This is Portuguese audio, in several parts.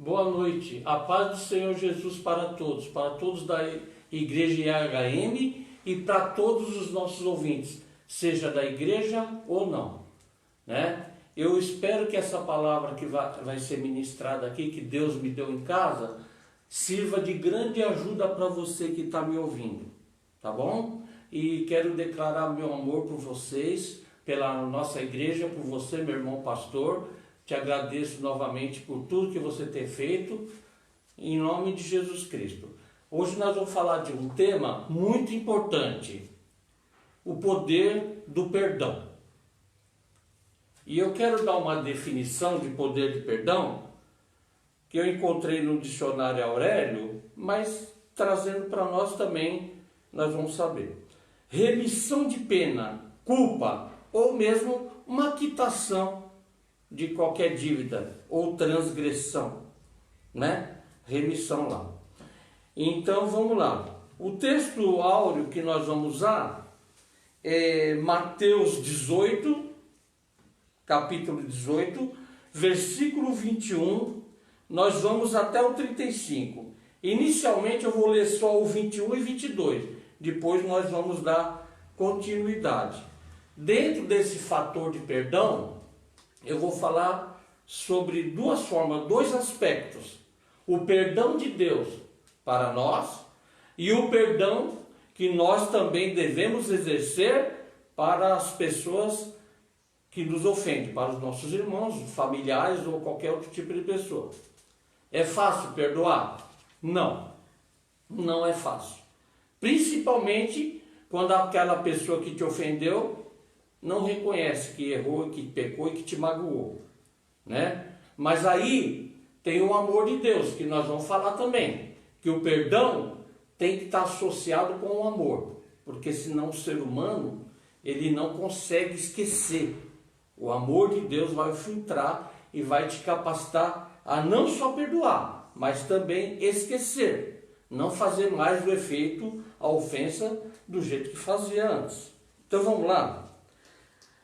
Boa noite, a paz do Senhor Jesus para todos da Igreja IHM e para todos os nossos ouvintes, seja da igreja ou não, né? Eu espero que essa palavra que vai ser ministrada aqui, que Deus me deu em casa, sirva de grande ajuda para você que está me ouvindo, tá bom? E quero declarar meu amor por vocês, pela nossa igreja, por você, meu irmão pastor. Te agradeço novamente por tudo que você tem feito, em nome de Jesus Cristo. Hoje nós vamos falar de um tema muito importante, o poder do perdão. E eu quero dar uma definição de poder de perdão, que eu encontrei no dicionário Aurélio, mas trazendo para nós também, nós vamos saber. Remissão de pena, culpa, ou mesmo uma quitação de qualquer dívida ou transgressão, né? Remissão lá. Então vamos lá. O texto áureo que nós vamos usar é Mateus 18, capítulo 18, versículo 21, nós vamos até o 35. Inicialmente eu vou ler só o 21 e 22, depois nós vamos dar continuidade. Dentro desse fator de perdão, eu vou falar sobre duas formas, dois aspectos. O perdão de Deus para nós e o perdão que nós também devemos exercer para as pessoas que nos ofendem, para os nossos irmãos, familiares ou qualquer outro tipo de pessoa. É fácil perdoar? Não, não é fácil. Principalmente quando aquela pessoa que te ofendeu não reconhece que errou, que pecou e que te magoou, né? Mas aí tem o amor de Deus, que nós vamos falar também, que o perdão tem que estar associado com o amor, porque senão o ser humano, ele não consegue esquecer. O amor de Deus vai filtrar e vai te capacitar a não só perdoar, mas também esquecer, não fazer mais o efeito, a ofensa do jeito que fazia antes. Então vamos lá.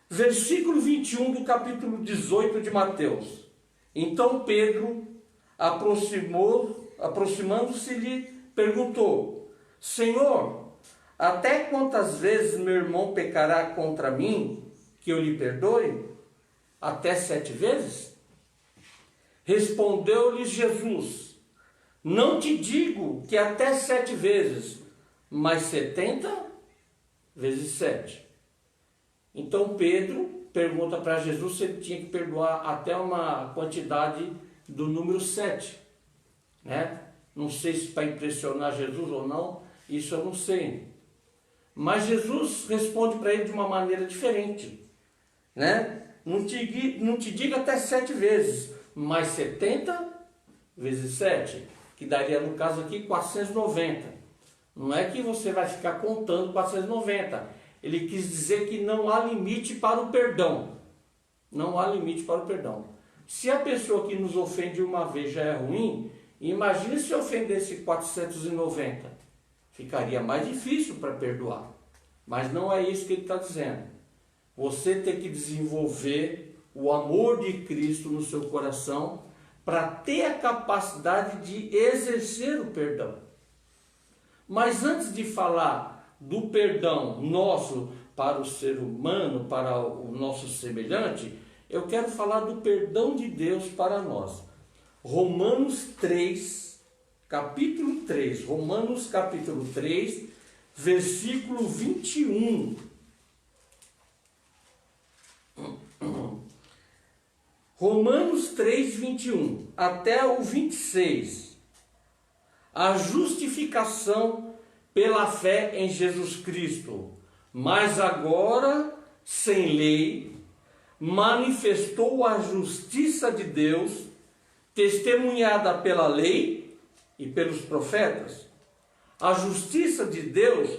Versículo 21 do capítulo 18 de Mateus. Então Pedro, aproximando-se-lhe, perguntou: Senhor, até quantas vezes meu irmão pecará contra mim, que eu lhe perdoe? Até 7 vezes? Respondeu-lhe Jesus: Não te digo que até 7 vezes, mas 70 vezes 7. Então Pedro pergunta para Jesus se ele tinha que perdoar até uma quantidade do número 7, né? Não sei se para impressionar Jesus ou não, isso eu não sei. Mas Jesus responde para ele de uma maneira diferente, né? Não te diga até 7 vezes, mas 70 vezes 7, que daria no caso aqui 490. Não é que você vai ficar contando 490. Ele quis dizer que não há limite para o perdão. Não há limite para o perdão. Se a pessoa que nos ofende uma vez já é ruim, imagine se ofendesse 490. Ficaria mais difícil para perdoar. Mas não é isso que ele está dizendo. Você tem que desenvolver o amor de Cristo no seu coração para ter a capacidade de exercer o perdão. Mas antes de falar do perdão nosso para o ser humano, para o nosso semelhante, eu quero falar do perdão de Deus para nós. Romanos 3, capítulo 3, Romanos capítulo 3, versículo 21. Romanos 3, 21 até o 26. A justificação pela fé em Jesus Cristo, mas agora, sem lei, manifestou a justiça de Deus, testemunhada pela lei e pelos profetas. A justiça de Deus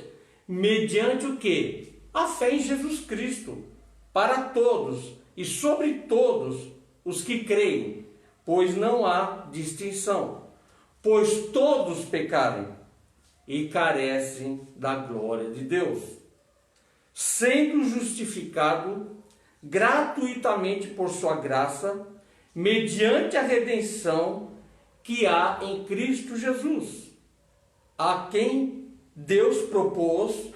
mediante o quê? A fé em Jesus Cristo, para todos e sobre todos os que creem, pois não há distinção, pois todos pecaram e carecem da glória de Deus, sendo justificado gratuitamente por sua graça, mediante a redenção que há em Cristo Jesus, a quem Deus propôs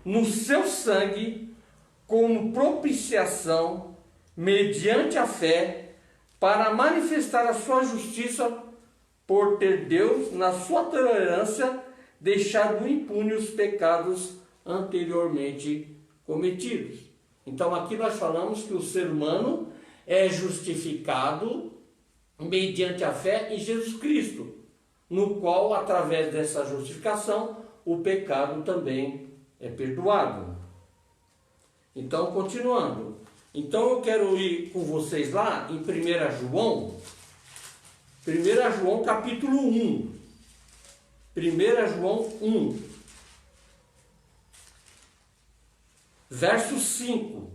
no seu sangue como propiciação mediante a fé para manifestar a sua justiça, por ter Deus, na sua tolerância, deixado impunes os pecados anteriormente cometidos. Então aqui nós falamos que o ser humano é justificado mediante a fé em Jesus Cristo, no qual, através dessa justificação, o pecado também é perdoado. Então, continuando. Então eu quero ir com vocês lá em 1 João. 1 João capítulo 1. 1 João 1. Verso 5.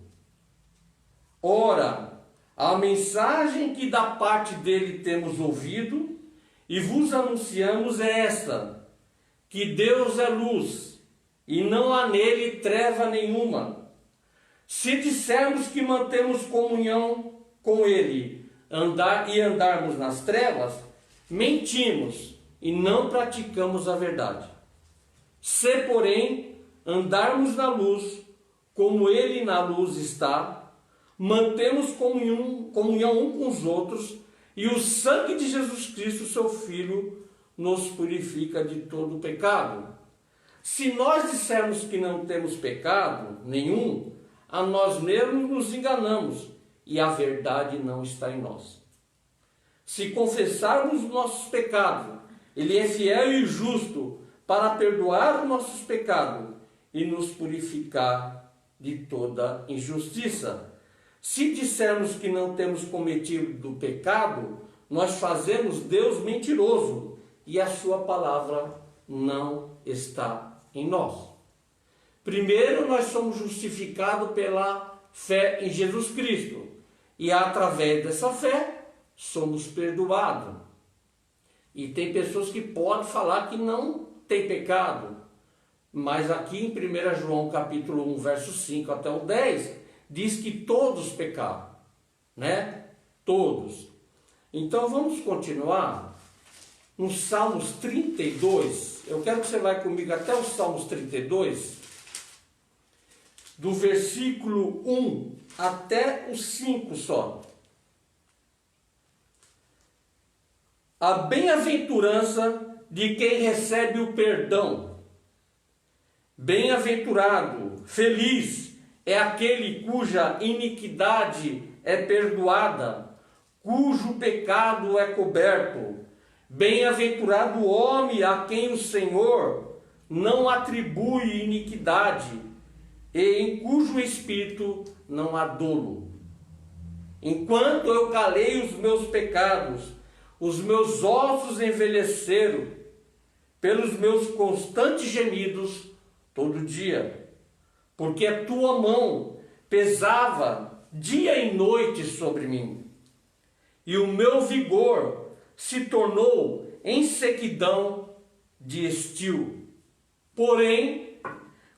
Ora, a mensagem que da parte dele temos ouvido e vos anunciamos é esta: que Deus é luz e não há nele treva nenhuma. Se dissermos que mantemos comunhão com ele andarmos nas trevas, mentimos e não praticamos a verdade. Se, porém, andarmos na luz, como ele na luz está, mantemos comunhão um com os outros, e o sangue de Jesus Cristo, seu Filho, nos purifica de todo pecado. Se nós dissermos que não temos pecado nenhum, a nós mesmos nos enganamos e a verdade não está em nós. Se confessarmos os nossos pecados, ele é fiel e justo para perdoar os nossos pecados e nos purificar de toda injustiça. Se dissermos que não temos cometido pecado, nós fazemos Deus mentiroso e a sua palavra não está em nós. Primeiro, nós somos justificados pela fé em Jesus Cristo. E através dessa fé, somos perdoados. E tem pessoas que podem falar que não tem pecado. Mas aqui em 1 João capítulo 1, verso 5 até o 10, diz que todos pecaram. Né? Todos. Então vamos continuar no Salmos 32. Eu quero que você vá comigo até o Salmos 32. Do versículo 1 até o 5 só. A bem-aventurança de quem recebe o perdão. Bem-aventurado, feliz é aquele cuja iniquidade é perdoada, cujo pecado é coberto. Bem-aventurado o homem a quem o Senhor não atribui iniquidade, e em cujo espírito não há dolo. Enquanto eu calei os meus pecados, os meus ossos envelheceram pelos meus constantes gemidos todo dia, porque a tua mão pesava dia e noite sobre mim, e o meu vigor se tornou em sequidão de estio. Porém,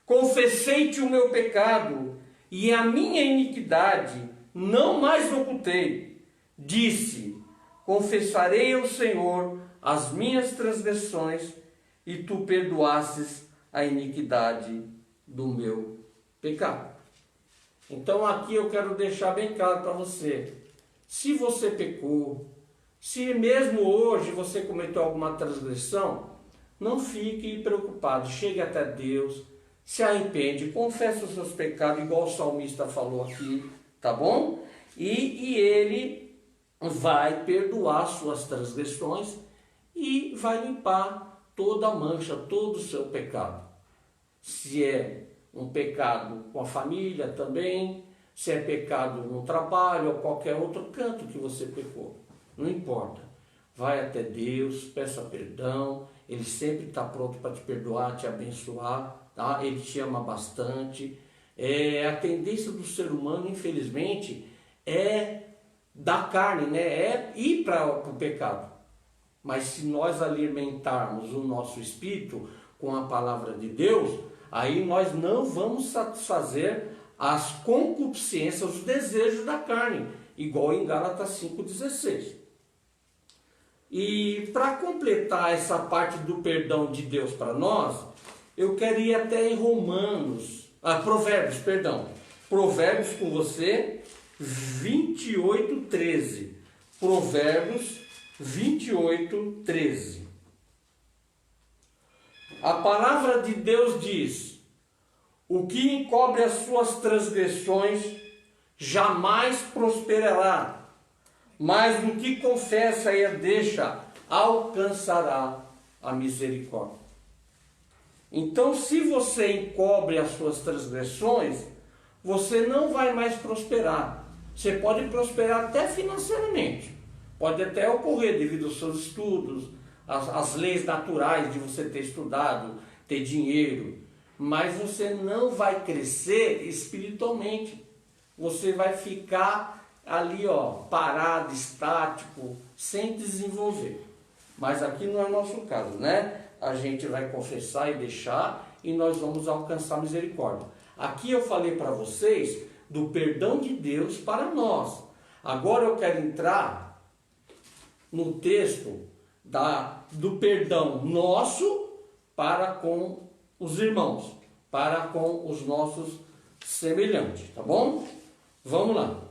confessei-te o meu pecado, e a minha iniquidade não mais ocultei. Disse: confessarei ao Senhor as minhas transgressões, e tu perdoastes a iniquidade do meu pecado. Então aqui eu quero deixar bem claro para você: se você pecou, se mesmo hoje você cometeu alguma transgressão, não fique preocupado, chegue até Deus, se arrepende, confessa os seus pecados, igual o salmista falou aqui, tá bom? E ele vai perdoar suas transgressões e vai limpar toda a mancha, todo o seu pecado. Se é um pecado com a família também, se é pecado no trabalho ou qualquer outro canto que você pecou, não importa. Vai até Deus, peça perdão, Ele sempre está pronto para te perdoar, te abençoar. Tá? Ele te ama bastante. A tendência do ser humano, infelizmente, é da carne, né? É ir para o pecado. Mas se nós alimentarmos o nosso espírito com a palavra de Deus, aí nós não vamos satisfazer as concupiscências, os desejos da carne, igual em Gálatas 5,16. E para completar essa parte do perdão de Deus para nós, eu quero ir até em Provérbios, perdão. Provérbios com você, 28:13. Provérbios 28:13. A palavra de Deus diz: o que encobre as suas transgressões jamais prosperará, mas o que confessa e a deixa alcançará a misericórdia. Então, se você encobre as suas transgressões, você não vai mais prosperar. Você pode prosperar até financeiramente, pode até ocorrer devido aos seus estudos, as leis naturais de você ter estudado, ter dinheiro, mas você não vai crescer espiritualmente. Você vai ficar ali, parado, estático, sem desenvolver. Mas aqui não é o nosso caso, né? A gente vai confessar e deixar, e nós vamos alcançar misericórdia. Aqui eu falei para vocês do perdão de Deus para nós. Agora eu quero entrar no texto do perdão nosso para com os irmãos, para com os nossos semelhantes, tá bom? Vamos lá.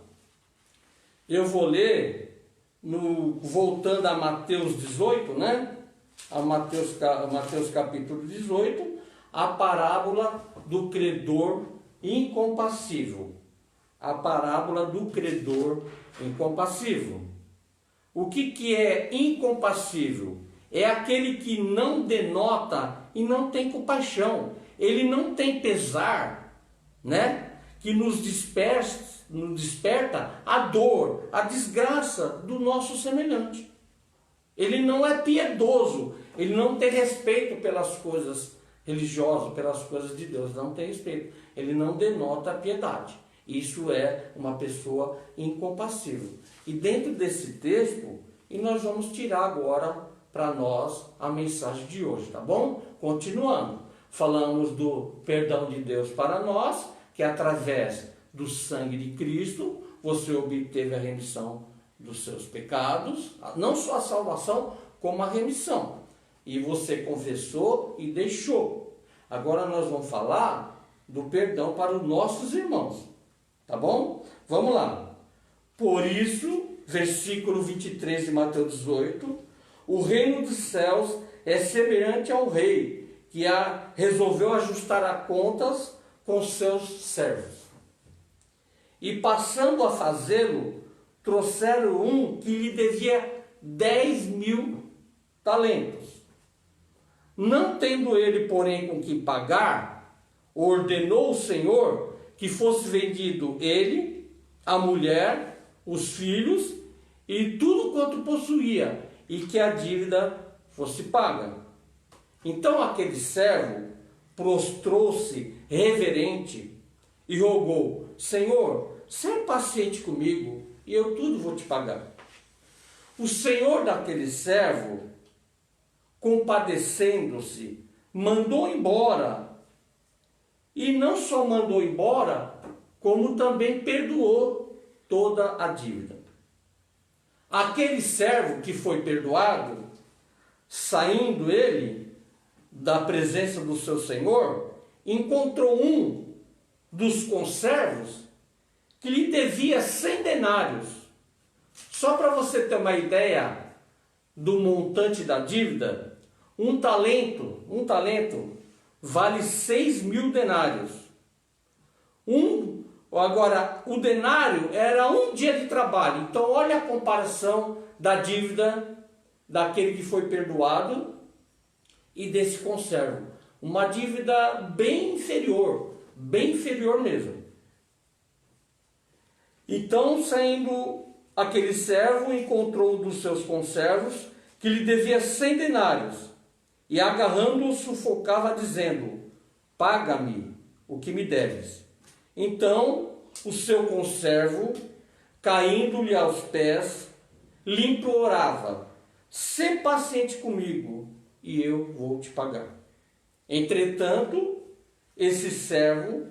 Eu vou ler, voltando a Mateus 18, né? A Mateus capítulo 18, a parábola do credor incompassível. A parábola do credor incompassível. O que é incompassível? É aquele que não denota e não tem compaixão. Ele não tem pesar, né? Que nos desperta a dor, a desgraça do nosso semelhante. Ele não é piedoso, ele não tem respeito pelas coisas religiosas, pelas coisas de Deus, não tem respeito. Ele não denota a piedade. Isso é uma pessoa incompassível. E dentro desse texto, e nós vamos tirar agora para nós a mensagem de hoje, tá bom? Continuando, falamos do perdão de Deus para nós, que através do sangue de Cristo, você obteve a remissão dos seus pecados, não só a salvação, como a remissão. E você confessou e deixou. Agora nós vamos falar do perdão para os nossos irmãos, tá bom? Vamos lá. Por isso, versículo 23 de Mateus 18, o reino dos céus é semelhante ao rei, que resolveu ajustar as contas com seus servos. E passando a fazê-lo, trouxeram um que lhe devia 10.000 talentos. Não tendo ele, porém, com que pagar, ordenou o Senhor que fosse vendido ele, a mulher, os filhos e tudo quanto possuía, e que a dívida fosse paga. Então aquele servo prostrou-se reverente e rogou: Senhor, seja paciente comigo, e eu tudo vou te pagar. O senhor daquele servo, compadecendo-se, mandou embora. E não só mandou embora, como também perdoou toda a dívida. Aquele servo que foi perdoado, saindo ele da presença do seu senhor, encontrou um dos conservos que lhe devia 100 denários. Só para você ter uma ideia do montante da dívida, um talento vale 6.000 denários. Agora, o denário era um dia de trabalho. Então, olha a comparação da dívida daquele que foi perdoado e desse conservo. Uma dívida bem inferior mesmo. Então, saindo aquele servo, encontrou um dos seus conservos que lhe devia 100 denários e agarrando-o sufocava, dizendo: paga-me o que me deves. Então o seu conservo, caindo-lhe aos pés, lhe implorava: sê paciente comigo e eu vou te pagar. Entretanto, esse servo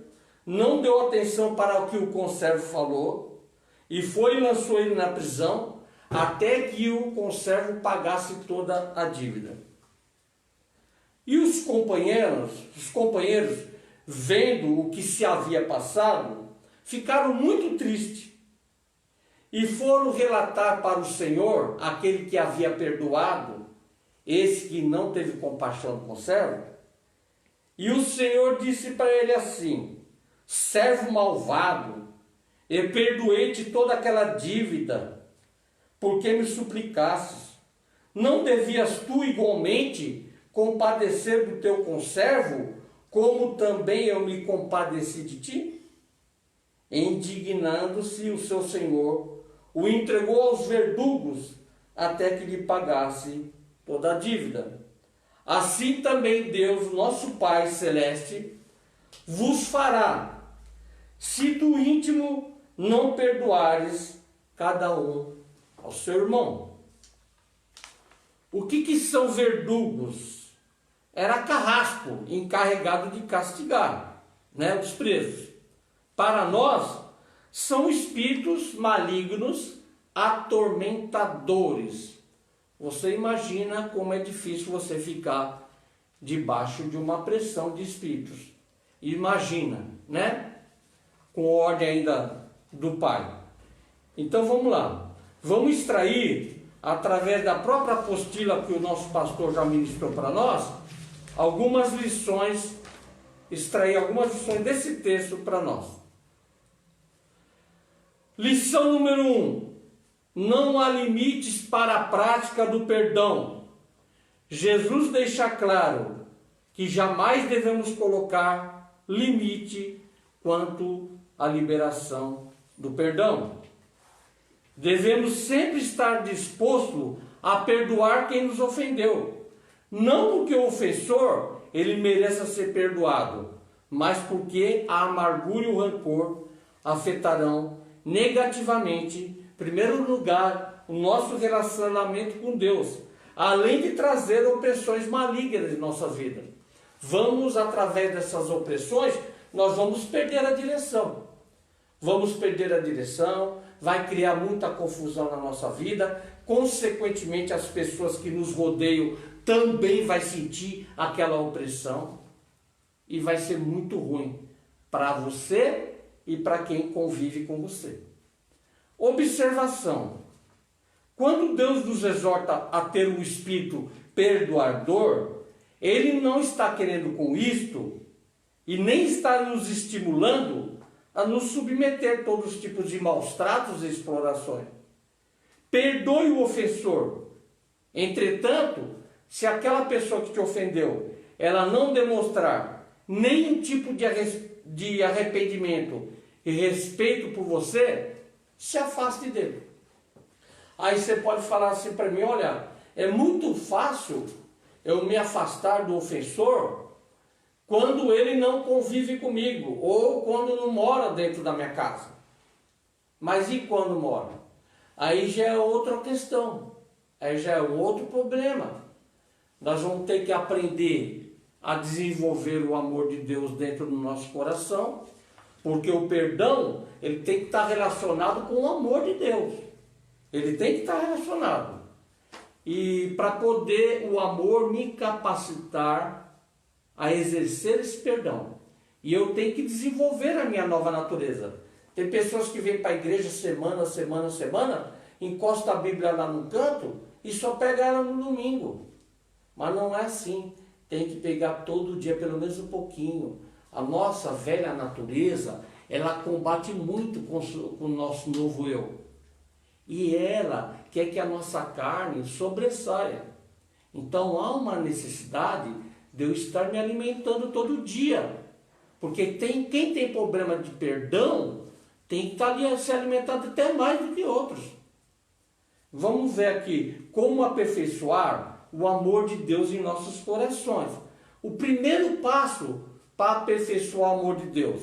não deu atenção para o que o conservo falou, e foi e lançou ele na prisão, até que o conservo pagasse toda a dívida. E os companheiros, vendo o que se havia passado, ficaram muito tristes e foram relatar para o Senhor, aquele que havia perdoado, esse que não teve compaixão do conservo. E o Senhor disse para ele assim: servo malvado, eu perdoei-te toda aquela dívida, porque me suplicasses. Não devias tu igualmente compadecer do teu conservo, como também eu me compadeci de ti? Indignando-se, o seu senhor o entregou aos verdugos até que lhe pagasse toda a dívida. Assim também Deus, nosso Pai Celeste, vos fará, se do íntimo não perdoares cada um ao seu irmão. O que são verdugos? Era carrasco encarregado de castigar, os presos. Para nós, são espíritos malignos, atormentadores. Você imagina como é difícil você ficar debaixo de uma pressão de espíritos. Imagina, com ordem ainda do Pai. Então vamos lá. Vamos extrair, através da própria apostila que o nosso pastor já ministrou para nós, algumas lições, extrair algumas lições desse texto para nós. Lição número 1. Não há limites para a prática do perdão. Jesus deixa claro que jamais devemos colocar limite quanto à liberação do perdão. Devemos sempre estar disposto a perdoar quem nos ofendeu. Não porque o ofensor ele mereça ser perdoado, mas porque a amargura e o rancor afetarão negativamente, em primeiro lugar, o nosso relacionamento com Deus, além de trazer opressões malignas em nossa vida. Através dessas opressões, nós vamos perder a direção. Vai criar muita confusão na nossa vida, consequentemente as pessoas que nos rodeiam também vai sentir aquela opressão e vai ser muito ruim para você e para quem convive com você. Observação. Quando Deus nos exorta a ter um espírito perdoador, Ele não está querendo com isto e nem está nos estimulando a nos submeter a todos os tipos de maus tratos e explorações. Perdoe o ofensor. Entretanto, se aquela pessoa que te ofendeu, ela não demonstrar nenhum tipo de arrependimento e respeito por você, se afaste dele. Aí você pode falar assim para mim: olha, é muito fácil eu me afastar do ofensor quando ele não convive comigo ou quando não mora dentro da minha casa. Mas e quando mora? Aí já é outra questão, aí já é um outro problema. Nós vamos ter que aprender a desenvolver o amor de Deus dentro do nosso coração, porque o perdão ele tem que estar relacionado com o amor de Deus. Ele tem que estar relacionado. E para poder o amor me capacitar a exercer esse perdão. E eu tenho que desenvolver a minha nova natureza. Tem pessoas que vêm para a igreja semana, encosta a Bíblia lá no canto e só pega ela no domingo. Mas não é assim. Tem que pegar todo dia, pelo menos um pouquinho. A nossa velha natureza, ela combate muito com o nosso novo eu. E ela quer que a nossa carne sobressaia. Então há uma necessidade de eu estar me alimentando todo dia. Porque quem tem problema de perdão, tem que estar ali se alimentando até mais do que outros. Vamos ver aqui como aperfeiçoar o amor de Deus em nossos corações. O primeiro passo para aperfeiçoar o amor de Deus: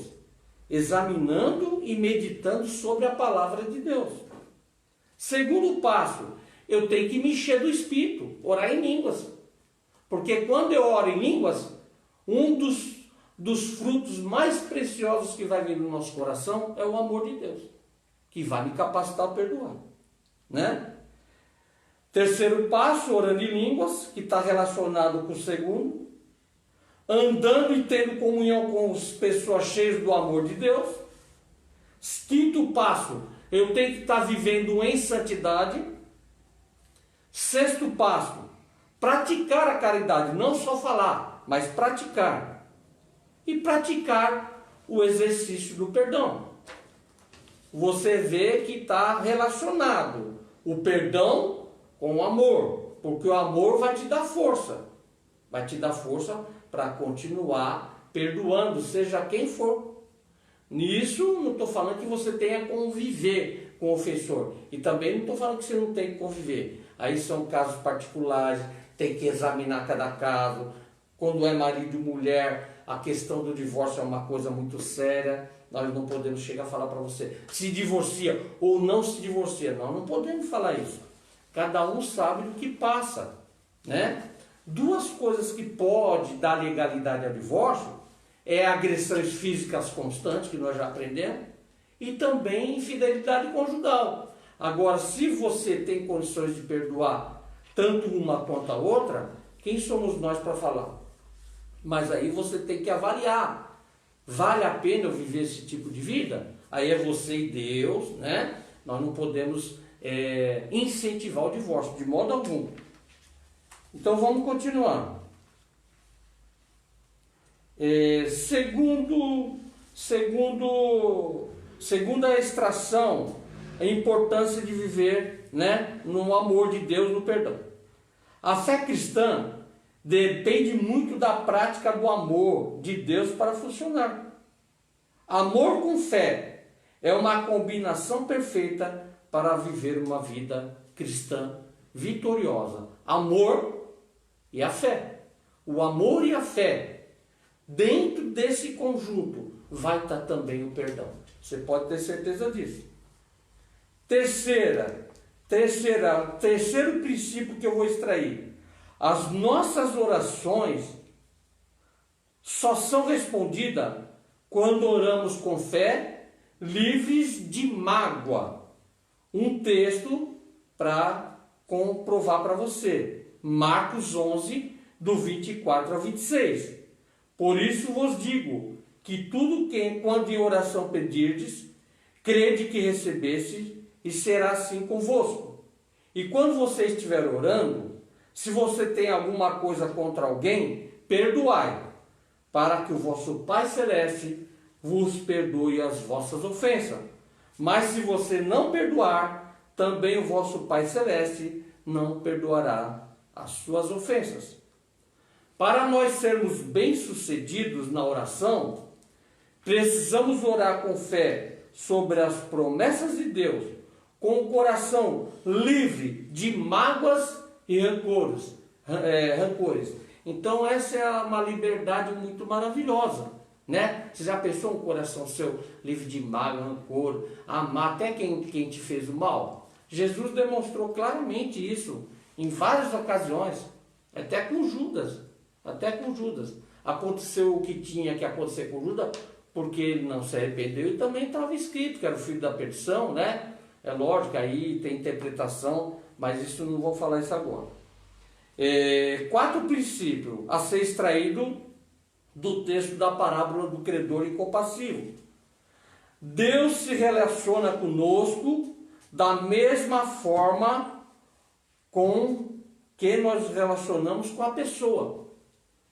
examinando e meditando sobre a palavra de Deus. Segundo passo, eu tenho que me encher do Espírito, orar em línguas. Porque quando eu oro em línguas, um dos frutos mais preciosos que vai vir no nosso coração é o amor de Deus, que vai me capacitar a perdoar, Terceiro passo, orando em línguas, que está relacionado com o segundo. Andando e tendo comunhão com as pessoas cheias do amor de Deus. Quinto passo, eu tenho que estar vivendo em santidade. Sexto passo, praticar a caridade, não só falar, mas praticar. E praticar o exercício do perdão. Você vê que está relacionado o perdão com o amor, porque o amor vai te dar força. Vai te dar força para continuar perdoando, seja quem for. Nisso, não estou falando que você tenha que conviver com o ofensor. E também não estou falando que você não tem que conviver. Aí são casos particulares, tem que examinar cada caso. Quando é marido e mulher, a questão do divórcio é uma coisa muito séria. Nós não podemos chegar a falar para você, se divorcia ou não se divorcia. Nós não podemos falar isso. Cada um sabe do que passa, né? Duas coisas que pode dar legalidade ao divórcio é agressões físicas constantes, que nós já aprendemos, e também infidelidade conjugal. Agora, se você tem condições de perdoar tanto uma quanto a outra, quem somos nós para falar? Mas aí você tem que avaliar. Vale a pena eu viver esse tipo de vida? Aí é você e Deus, né? Nós não podemos incentivar o divórcio de modo algum. Então vamos continuar. Segunda extração, a importância de viver, né, no amor de Deus, no perdão. A fé cristã depende muito da prática do amor de Deus para funcionar. Amor com fé é uma combinação perfeita para viver uma vida cristã vitoriosa. Amor e a fé. O amor e a fé. Dentro desse conjunto vai estar também o perdão. Você pode ter certeza disso. Terceiro princípio que eu vou extrair. As nossas orações só são respondidas quando oramos com fé, livres de mágoa. Um texto para comprovar para você. Marcos 11, do 24 ao 26. Por isso vos digo que tudo que, quando em oração pedirdes, crede que recebeste, e será assim convosco. E quando você estiver orando, se você tem alguma coisa contra alguém, perdoai, para que o vosso Pai Celeste vos perdoe as vossas ofensas. Mas se você não perdoar, também o vosso Pai Celeste não perdoará as suas ofensas. Para nós sermos bem-sucedidos na oração, precisamos orar com fé sobre as promessas de Deus, com o coração livre de mágoas e rancores. Então essa é uma liberdade muito maravilhosa, né? Você já pensou um coração seu livre de mágoa, rancor, amar até quem te fez o mal? Jesus demonstrou claramente isso em várias ocasiões, até com Judas. Aconteceu o que tinha que acontecer com Judas, porque ele não se arrependeu e também estava escrito que era o filho da perdição, né? É lógico, aí tem interpretação, mas isso não vou falar isso agora. Quarto princípio a ser extraído do texto da parábola do credor incompassivo. Deus se relaciona conosco da mesma forma com que nós nos relacionamos com a pessoa.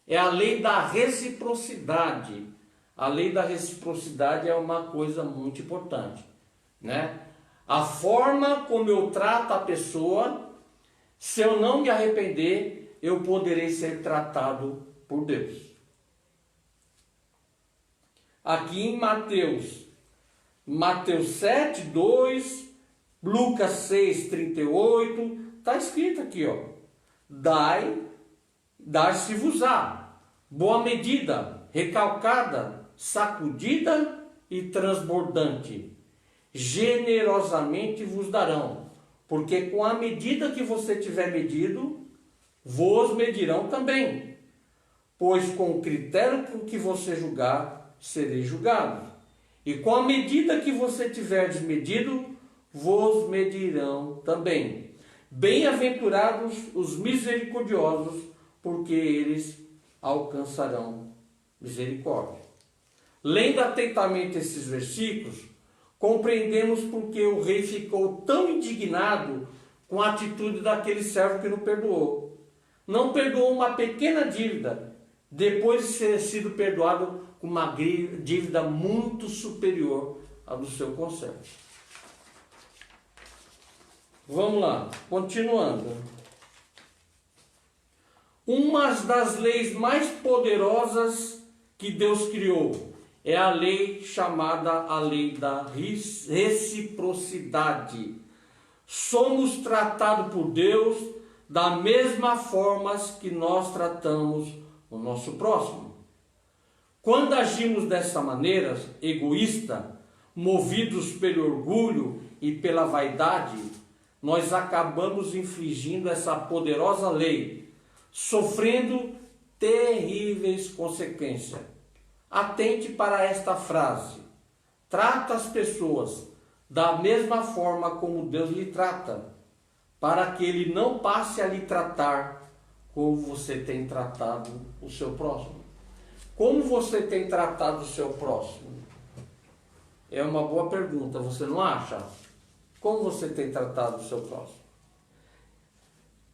É a lei da reciprocidade. A lei da reciprocidade é uma coisa muito importante, né? A forma como eu trato a pessoa, se eu não me arrepender, eu poderei ser tratado por Deus. Aqui em Mateus 7, 2, Lucas 6, 38, está escrito aqui, ó. Dar-se-vos-á, boa medida, recalcada, sacudida e transbordante, generosamente vos darão, porque com a medida que você tiver medido, vos medirão também, pois com o critério com que você julgar, sereis julgados, e com a medida que você tiverdes medido, vos medirão também. Bem-aventurados os misericordiosos, porque eles alcançarão misericórdia. Lendo atentamente esses versículos, compreendemos porque o rei ficou tão indignado com a atitude daquele servo que não perdoou. Não perdoou uma pequena dívida, depois de ter sido perdoado com uma dívida muito superior à do seu conservo. Vamos lá, continuando. Uma das leis mais poderosas que Deus criou é a lei chamada a lei da reciprocidade. Somos tratados por Deus da mesma forma que nós tratamos o nosso próximo. Quando agimos dessa maneira, egoísta, movidos pelo orgulho e pela vaidade, nós acabamos infringindo essa poderosa lei, sofrendo terríveis consequências. Atente para esta frase: trata as pessoas da mesma forma como Deus lhe trata, para que Ele não passe a lhe tratar como você tem tratado o seu próximo. Como você tem tratado o seu próximo? É uma boa pergunta, você não acha? Como você tem tratado o seu próximo?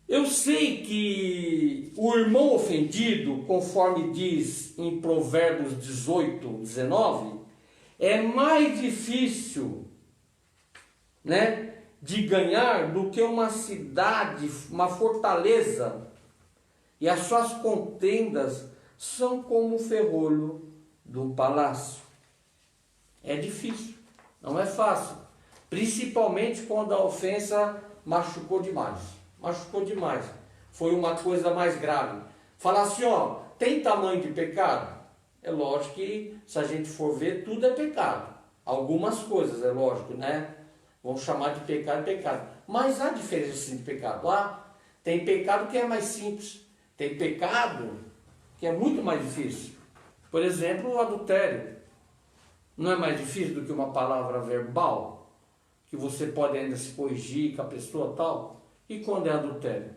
Eu sei que o irmão ofendido, conforme diz em Provérbios 18, 19, é mais difícil, de ganhar do que uma cidade, uma fortaleza. E as suas contendas são como o ferrolho do palácio. É difícil, não é fácil. Principalmente quando a ofensa machucou demais. Foi uma coisa mais grave. Falar assim, tem tamanho de pecado? É lógico que, se a gente for ver, tudo é pecado. Algumas coisas, é lógico, Vamos chamar de pecado. Mas há diferença sim de pecado. Tem pecado que é mais simples. Tem pecado que é muito mais difícil. Por exemplo, o adultério. Não é mais difícil do que uma palavra verbal? Que você pode ainda se corrigir com a pessoa tal? E quando é adultério?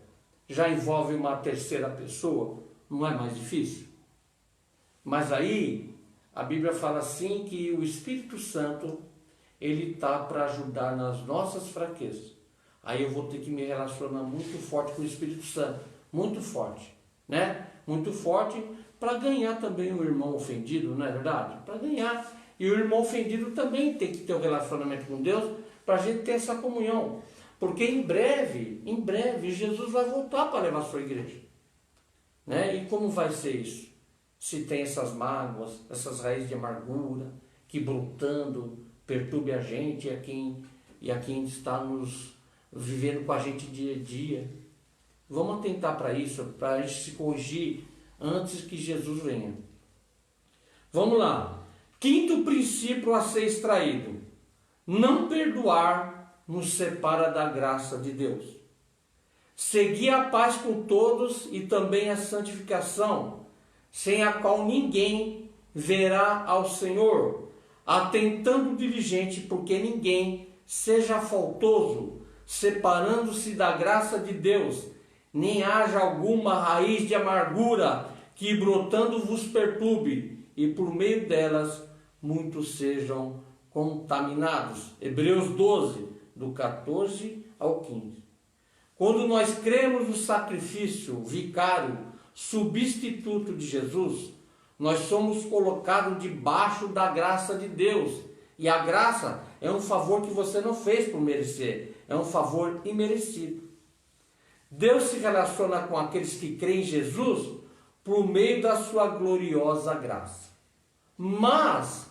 Já envolve uma terceira pessoa? Não é mais difícil? Mas aí, a Bíblia fala assim que o Espírito Santo, ele está para ajudar nas nossas fraquezas. Aí eu vou ter que me relacionar muito forte com o Espírito Santo. Muito forte, Muito forte para ganhar também o irmão ofendido, não é verdade? Para ganhar. E o irmão ofendido também tem que ter um relacionamento com Deus para a gente ter essa comunhão. Porque em breve, Jesus vai voltar para levar a sua igreja. E como vai ser isso? Se tem essas mágoas, essas raízes de amargura, que brotando, perturbe a gente e a quem está nos vivendo com a gente dia a dia. Vamos atentar para isso, para a gente se corrigir antes que Jesus venha. Vamos lá. Quinto princípio a ser extraído: não perdoar nos separa da graça de Deus. Seguir a paz com todos e também a santificação, sem a qual ninguém verá ao Senhor, atentando diligente, porque ninguém seja faltoso, separando-se da graça de Deus, nem haja alguma raiz de amargura que brotando vos perturbe, e por meio delas muitos sejam contaminados. Hebreus 12, do 14 ao 15. Quando nós cremos no sacrifício vicário, substituto de Jesus, nós somos colocados debaixo da graça de Deus. E a graça é um favor que você não fez por merecer, é um favor imerecido. Deus se relaciona com aqueles que creem em Jesus por meio da sua gloriosa graça. Mas,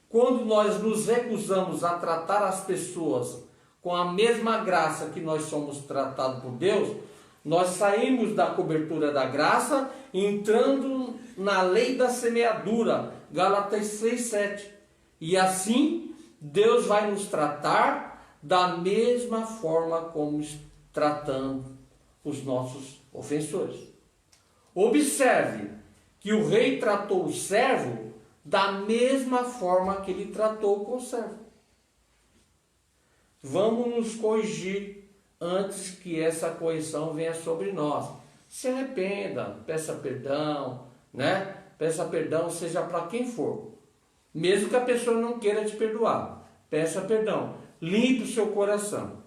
quando nós nos recusamos a tratar as pessoas com a mesma graça que nós somos tratados por Deus, nós saímos da cobertura da graça, entrando na lei da semeadura, Gálatas 6:7. E assim, Deus vai nos tratar da mesma forma como tratando os nossos ofensores. Observe que o rei tratou o servo da mesma forma que ele tratou o conservo. Vamos nos corrigir antes que essa correção venha sobre nós. Se arrependa, peça perdão, né? Peça perdão, seja para quem for. Mesmo que a pessoa não queira te perdoar, peça perdão. Limpe o seu coração.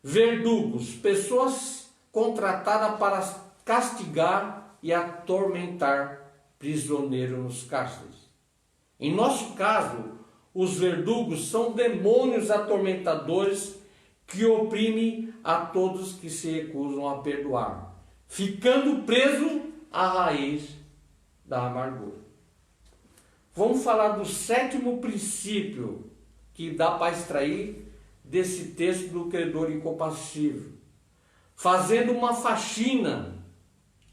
Verdugos, pessoas contratadas para castigar e atormentar prisioneiro nos cárceres. Em nosso caso, os verdugos são demônios atormentadores que oprimem a todos que se recusam a perdoar, ficando preso à raiz da amargura. Vamos falar do 7º princípio que dá para extrair desse texto do credor incompassível. Fazendo uma faxina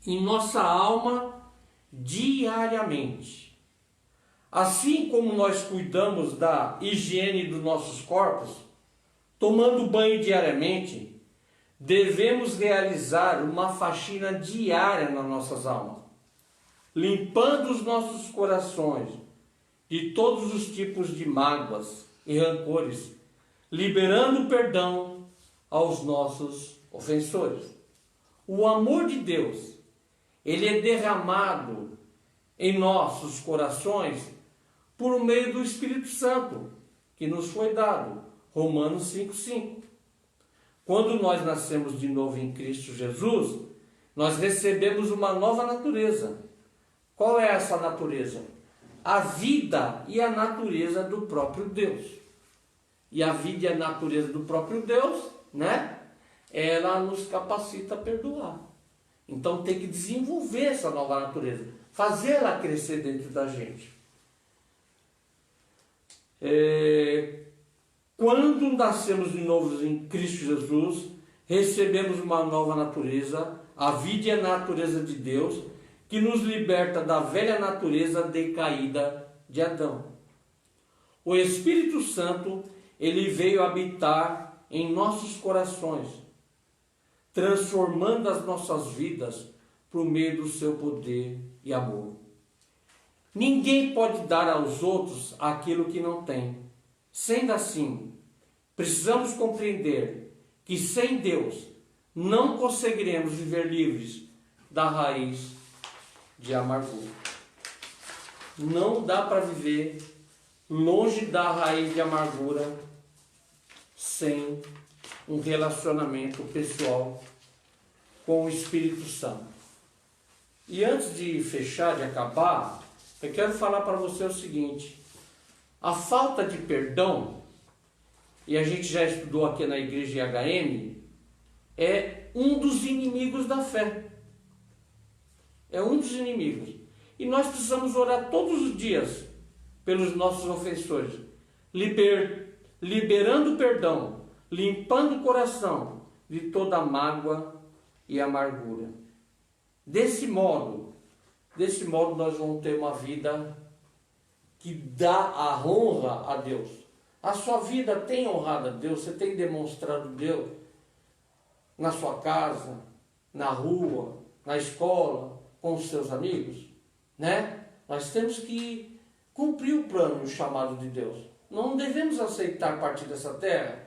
em nossa alma diariamente. Assim como nós cuidamos da higiene dos nossos corpos, tomando banho diariamente, devemos realizar uma faxina diária nas nossas almas, limpando os nossos corações de todos os tipos de mágoas e rancores, liberando perdão aos nossos ofensores. O amor de Deus, ele é derramado em nossos corações por meio do Espírito Santo, que nos foi dado. Romanos 5,5. Quando nós nascemos de novo em Cristo Jesus, nós recebemos uma nova natureza. Qual é essa natureza? A vida e a natureza do próprio Deus. E a vida e a natureza do próprio Deus, né? Ela nos capacita a perdoar. Então tem que desenvolver essa nova natureza, fazê-la crescer dentro da gente. Quando nascemos de novo em Cristo Jesus, recebemos uma nova natureza, a vida e a natureza de Deus, que nos liberta da velha natureza decaída de Adão. O Espírito Santo, ele veio habitar em nossos corações, transformando as nossas vidas por meio do seu poder e amor. Ninguém pode dar aos outros aquilo que não tem. Sendo assim, precisamos compreender que sem Deus não conseguiremos viver livres da raiz de amargura. Não dá para viver longe da raiz de amargura sem um relacionamento pessoal com o Espírito Santo. E antes de fechar, de acabar, eu quero falar para você o seguinte: a falta de perdão, e a gente já estudou aqui na igreja IHM, é um dos inimigos da fé. É um dos inimigos. E nós precisamos orar todos os dias pelos nossos ofensores, liberando perdão, limpando o coração de toda mágoa e amargura. Desse modo nós vamos ter uma vida que dá a honra a Deus. A sua vida tem honrado a Deus? Você tem demonstrado Deus na sua casa, na rua, na escola, com os seus amigos? Né? Nós temos que cumprir o plano e o chamado de Deus. Não devemos aceitar partir dessa terra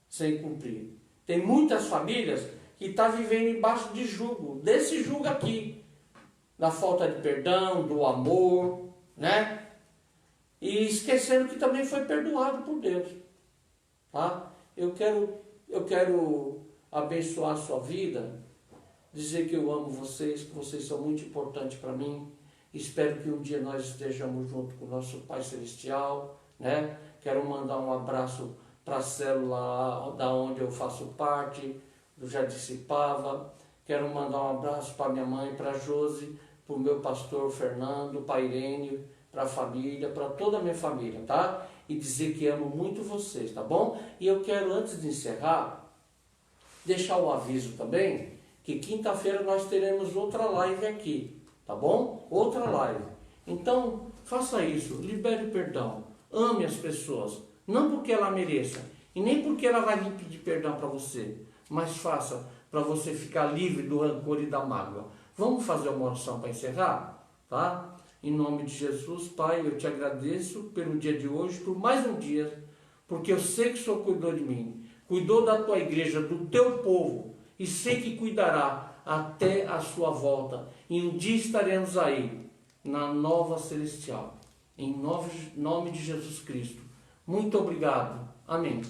sem cumprir. Tem muitas famílias que estão vivendo embaixo de jugo, desse jugo aqui, da falta de perdão, do amor, né? E esquecendo que também foi perdoado por Deus. Tá? Eu quero abençoar a sua vida, dizer que eu amo vocês, que vocês são muito importantes para mim. Espero que um dia nós estejamos junto com o nosso Pai Celestial, né? Quero mandar um abraço para a célula da onde eu faço parte, do Jardim Cipava. Quero mandar um abraço para minha mãe, para a Josi, para o meu pastor Fernando, para a Irene, para a família, para toda a minha família, tá? E dizer que amo muito vocês, tá bom? E eu quero, antes de encerrar, deixar o aviso também, que quinta-feira nós teremos outra live aqui, tá bom? Outra live. Então, faça isso, libere o perdão, ame as pessoas, não porque ela mereça, e nem porque ela vai lhe pedir perdão para você, mas faça para você ficar livre do rancor e da mágoa. Vamos fazer uma oração para encerrar? Tá? Em nome de Jesus, Pai, eu te agradeço pelo dia de hoje, por mais um dia, porque eu sei que o Senhor cuidou de mim. cuidou da tua igreja, do teu povo, e sei que cuidará até a sua volta. E um dia estaremos aí, na nova celestial. Em nome de Jesus Cristo. Muito obrigado. Amém.